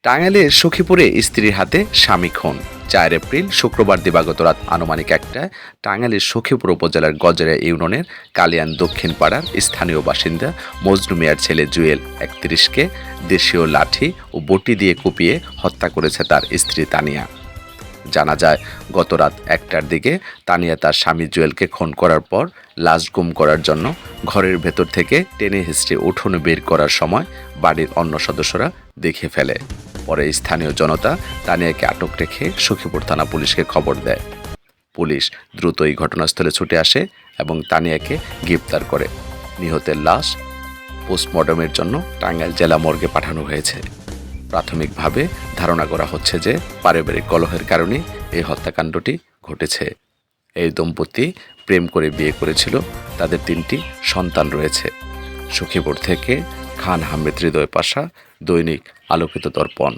টাঙ্গাইলের সখীপুরে স্ত্রীর হাতে স্বামী খুন। ৪ এপ্রিল শুক্রবার দিবাগত রাত আনুমানিক একটায় টাঙ্গাইলের সখীপুর উপজেলার গজরা ইউনিয়নের কালিয়ান দক্ষিণ পাড়ার স্থানীয় বাসিন্দা মজনু মিয়ার ছেলে জুয়েল ৩১কে দেশীয় লাঠি ও বটি দিয়ে কুপিয়ে হত্যা করেছে তার স্ত্রী তানিয়া। জানা যায়, গত রাত ১টার দিকে তানিয়া তার স্বামী জুয়েলকে খুন করার পর লাশ গুম করার জন্য ঘরের ভেতর থেকে টেনে হিঁচড়ে উঠোনে বের করার সময় বাড়ির অন্য সদস্যরা দেখে ফেলে। পরে স্থানীয় জনতা তানিয়াকে আটক রেখে সখীপুর থানা পুলিশকে খবর দেয়। পুলিশ দ্রুতই ঘটনাস্থলে ছুটে আসে এবং তানিয়াকে গ্রেপ্তার করে। নিহতের লাশ পোস্টমর্টমের জন্য টাঙ্গাইল জেলা মর্গে পাঠানো হয়েছে। প্রাথমিকভাবে ধারণা করা হচ্ছে যে পারিবারিক কলহের কারণে এই হত্যাকাণ্ডটি ঘটেছে। এই দম্পতি প্রেম করে বিয়ে করেছিল, তাদের ৩টি সন্তান রয়েছে। সখীপুর থেকে খান আহমেদ হৃদয় পাশা, দৈনিক আলোকিত দর্পণ।